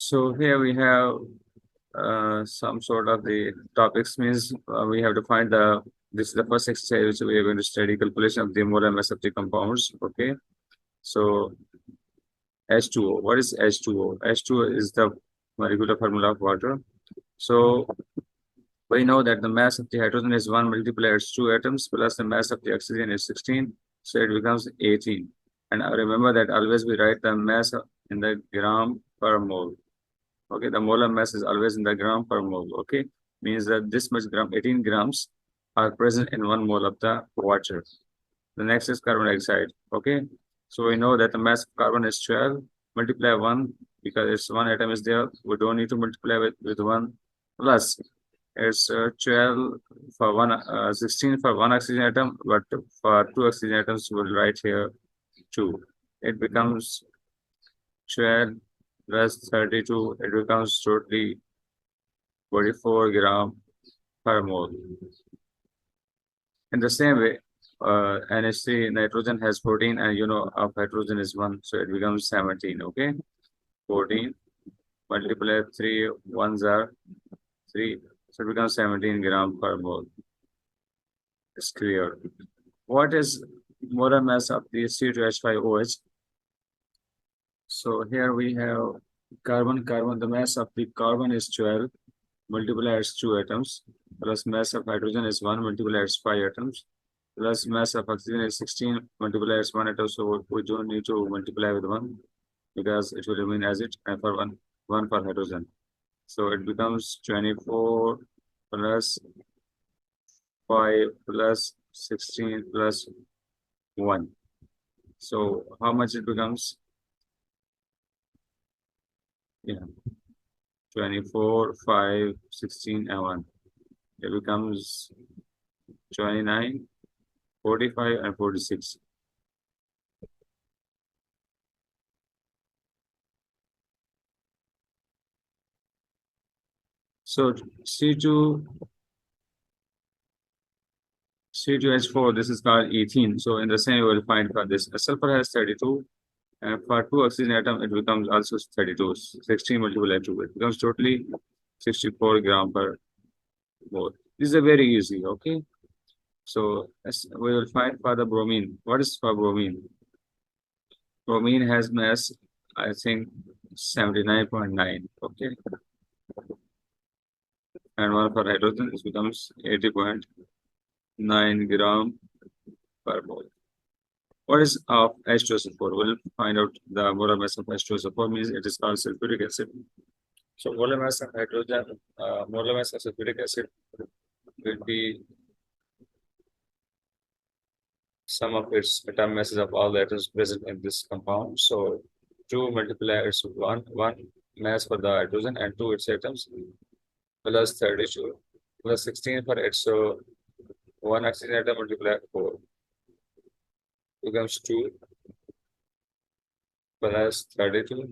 So here we have some sort of the topics means we have to find this is the first exercise which we are going to study calculation of the molar mass of the compounds. Okay, so H2O. What is H2O? H2O is the molecular formula of water. So we know that the mass of the hydrogen is 1 multiplied its 2 atoms plus the mass of the oxygen is 16, so it becomes 18. And remember that always we write the mass in the gram per mole. Okay, the molar mass is always in the gram per mole. Okay, means that this much gram, 18 grams are present in 1 mole of the water. The next is carbon dioxide. Okay, so we know that the mass of carbon is 12. Multiply 1 because it's one atom is there. We don't need to multiply with 1 plus. It's 12 for 16 for one oxygen atom, but for 2 oxygen atoms, we'll write here 2. It becomes 12 plus 32. It becomes totally 44 gram per mole. In the same way, NH3 nitrogen has 14 and of hydrogen is 1, so it becomes 17. Okay, 14 multiply 3 ones are 3, so it becomes 17 gram per mole. It's clear. What is molar mass of the C2H5OH? So here we have carbon. The mass of the carbon is 12, multiply its 2 atoms, plus mass of hydrogen is 1, multiply its 5 atoms, plus mass of oxygen is 16, multiply its 1 atom, so we don't need to multiply with 1 because it will remain as it, and for 1 for hydrogen. So it becomes 24 plus 5 plus 16 plus 1. So how much it becomes? Yeah, 24, 5, 16, and 1. It becomes 29, 45, and 46. So C2H4, this is called ethene. So in the same way, we'll find for this. Sulfur has 32, and for 2 oxygen atom, it becomes also 32. 16 multiplied 2, it becomes totally 64 gram per mole. This is very easy, okay? So we will find for the bromine. What is for bromine? Bromine has mass, I think, 79.9, okay? And one for hydrogen, this becomes 80.9 gram per mole. What is of H2SO4? We'll find out the molar mass of H2SO4 means it is called sulfuric acid. So molar mass of hydrogen, molar mass of sulfuric acid will be sum of its atom masses of all the atoms present in this compound. So 2 multiply its 1 mass for the hydrogen and 2 its atoms plus 32 plus 16 for it. So 1 oxygen atom multiply 4 becomes 2 plus 32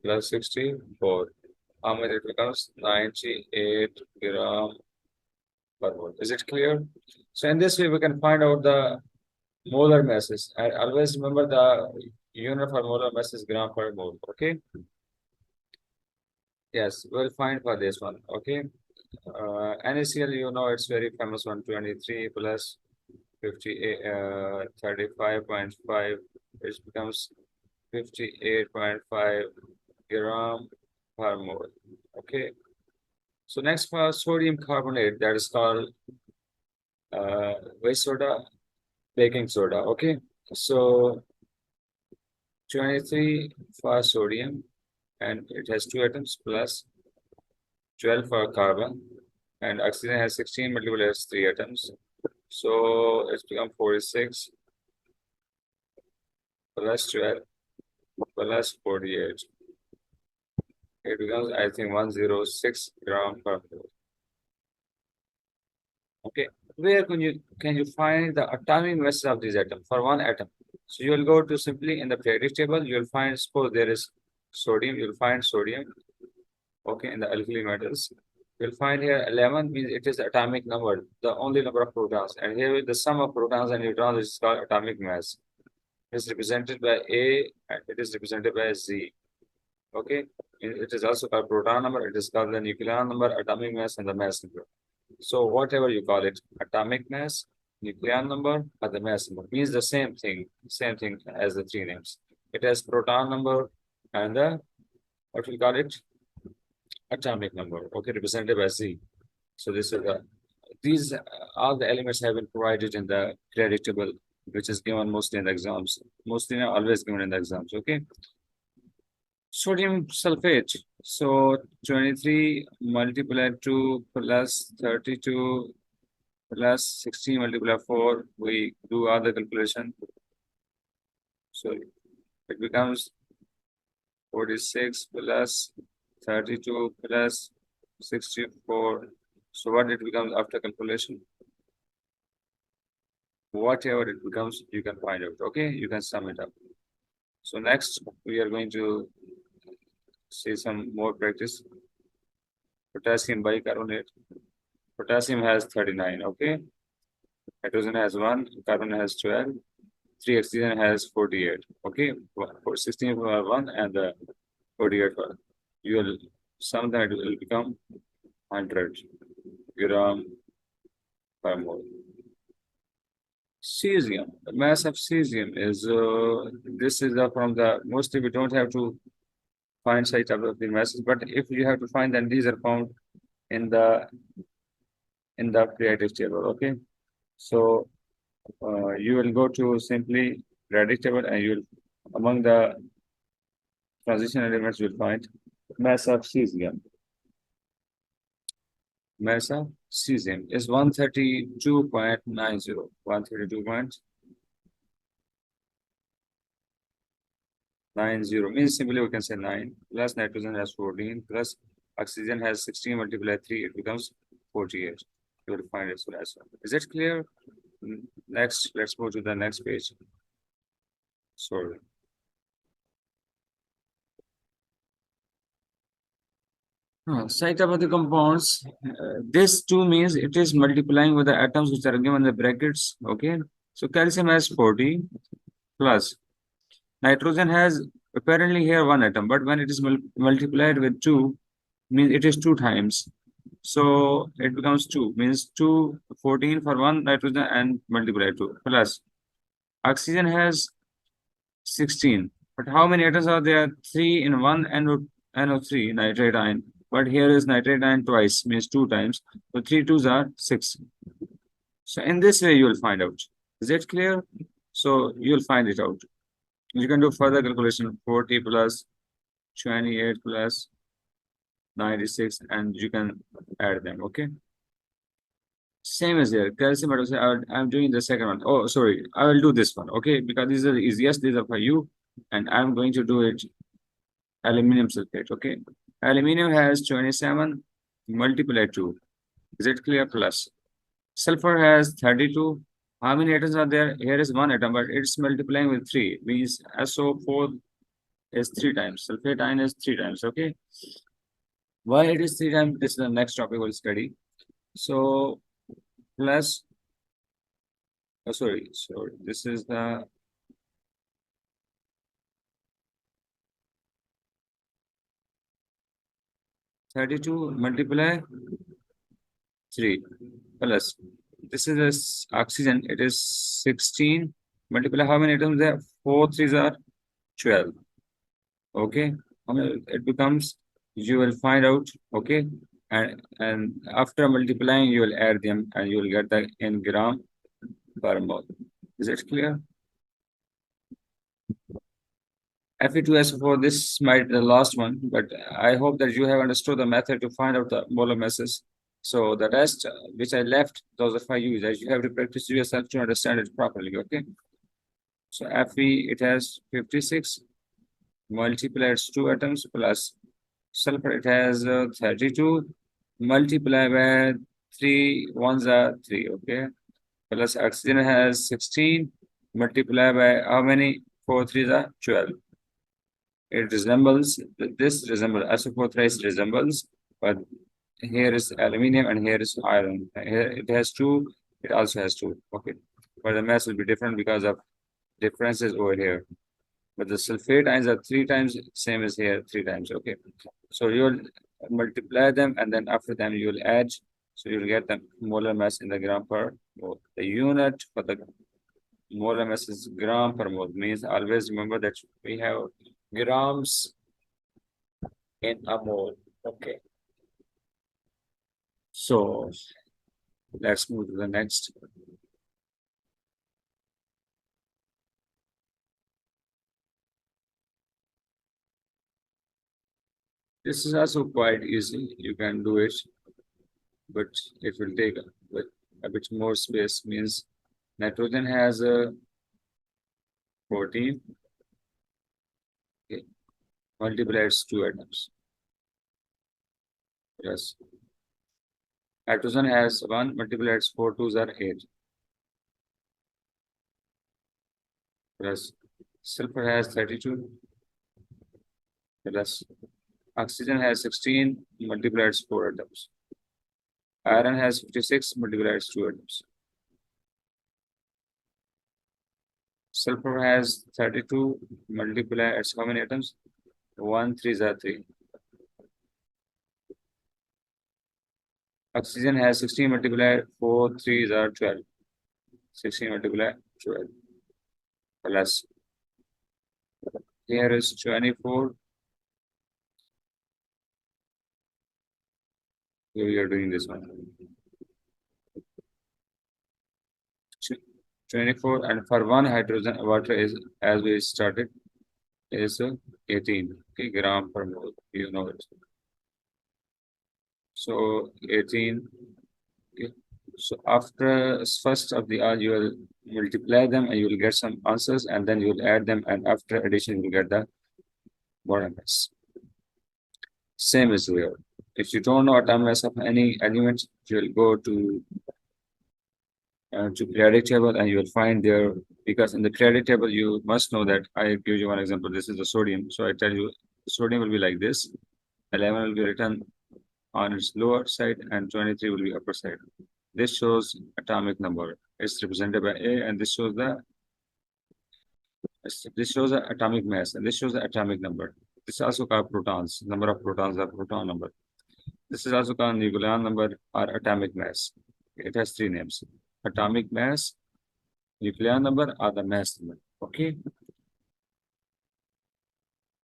plus 64. How much it becomes? 98 gram per mole. Is it clear? So in this way, we can find out the molar masses. And always remember the unit for molar mass is gram per mole. Okay. Yes, we'll find for this one. Okay. NaCl, it's very famous 123 plus 58, 35.5, which becomes 58.5 gram per mole. Okay. So next for sodium carbonate, that is called waste soda, baking soda. Okay. So 23 for sodium, and it has 2 atoms plus 12 for carbon, and oxygen has 16 multiple has 3 atoms. So it's become 46 plus 12 plus 48. It becomes, I think, 106 gram per mole. Okay, where can you find the atomic mass of this atom for one atom? So you will go to simply in the periodic table, you will find, suppose there is sodium, you will find sodium. Okay, in the alkali metals. You'll find here 11 means it is atomic number, the only number of protons. And here with the sum of protons and neutrons is called atomic mass. It is represented by A and it is represented by Z. Okay, It is also called proton number. It is called the nucleon number, atomic mass, and the mass number. So whatever you call it, atomic mass, nucleon number, or the mass number means the same thing as the three names. It has proton number and the what we call it, atomic number. Okay, represented by Z. So this is the these all the elements have been provided in the periodic table, which is given mostly in the exams. Mostly not always given in the exams. Okay. Sodium sulfate. So 23 multiplied 2 plus 32 plus 16 multiplied 4. We do all the calculation. So it becomes 46 plus 32 plus 64. So what it becomes after calculation? Whatever it becomes, you can find out. Okay, you can sum it up. So next, we are going to see some more practice. Potassium bicarbonate. Potassium has 39. Okay, hydrogen has 1, carbon has 12, 3 oxygen has 48. Okay, for 16 for 1 and 48 for you will sum that will become 100 gram per mole. Cesium, the mass of cesium is this is from the mostly we don't have to find such type of the masses, but if you have to find, then these are found in the periodic table. Okay, so you will go to simply periodic table and you will among the transition elements you will find mass of cesium. Mass of cesium is 132.90. 132.90 means simply we can say 9 plus nitrogen has 14 plus oxygen has 16 multiplied 3, it becomes 48. You will find it so as well. Is it clear? Next, let's go to the next page. Sorry. Site of the compounds. This too means it is multiplying with the atoms which are given in the brackets. Okay. So calcium has 40 plus. Nitrogen has apparently here 1 atom, but when it is multiplied with 2, means it is 2 times. So it becomes 2, means 2, 14 for 1 nitrogen and multiply 2 plus. Oxygen has 16. But how many atoms are there? 3 in 1 NO3, nitrate ion. But here is nitrate ion twice, means 2 times. So 3 twos are 6. So in this way, you will find out. Is it clear? So you will find it out. You can do further calculation, 40 plus 28 plus 96, and you can add them. Okay. Same as here, calcium hydroxide. I'm doing the second one. Oh, sorry, I will do this one. Okay, because these are the easiest. These are for you, and I'm going to do it. Aluminum sulfate. Okay, aluminum has 27 multiplied 2. Is it clear? Plus sulfur has 32. How many atoms are there? Here is 1 atom, but it's multiplying with 3. Means SO4 is 3 times. Sulfate ion is 3 times. Okay. Why it is 3 times? This is the next topic we'll study. So plus, oh, sorry, this is the 32 multiply 3 plus this is this oxygen, it is 16 multiply how many atoms there? 4 3s are 12. Okay, it becomes, you will find out. Okay, and after multiplying you will add them and you will get the in gram per mole. Is it clear? Fe2SO4, this might be the last one, but I hope that you have understood the method to find out the molar masses. So the rest, which I left, those are for you, that you have to practice yourself to understand it properly. Okay. So Fe, it has 56 multiplied 2 atoms plus sulfur, it has 32 multiplied by 3 ones are 3. Okay. Plus oxygen has 16 multiplied by how many? 4 3s are 12. It resembles, this resembles, SO4 thrice resembles, but here is aluminium and here is iron. Here it has 2, it also has 2. Okay, but the mass will be different because of differences over here. but the sulfate ions are 3 times same as here, 3 times. Okay, so you'll multiply them, and then after them you'll add, so you'll get the molar mass in the gram per mole. The unit for the molar mass is gram per mole, means always remember that we have grams in a mole. Okay, so let's move to the next. This is also quite easy. You can do it, but it will take a bit more space. Means nitrogen has a 14, okay, multiplies 2 atoms. Yes. Nitrogen has 1, multiplies 4 twos are 8. Plus sulfur has 32. Plus oxygen has 16, multiplies 4 atoms. Iron has 56, multiplies 2 atoms. Sulfur has 32, multiplies how many atoms? 1 3s are 3. Oxygen has 16, multiplied 4 3s are 12. 16 multiplied 12. Plus here is 24. Here we are doing this one. 24, and for one hydrogen water is, as we started, is 18, okay, gram per mole. You know it. So 18. Okay. So after first of the all, you will multiply them and you will get some answers, and then you will add them, and after addition you will get the molar mass. Same as here. If you don't know atomic mass of any element, you will go to periodic table, and you will find there, because in the periodic table you must know that. I give you one example. This is the sodium. So I tell you sodium will be like this. 11 will be written on its lower side and 23 will be upper side. This shows atomic number. It's represented by A, and this shows the atomic mass, and this shows the atomic number. This is also called protons. Number of protons, the proton number. This is also called nucleon number or atomic mass. It has 3 names: atomic mass, nucleon number, or the mass number. Okay.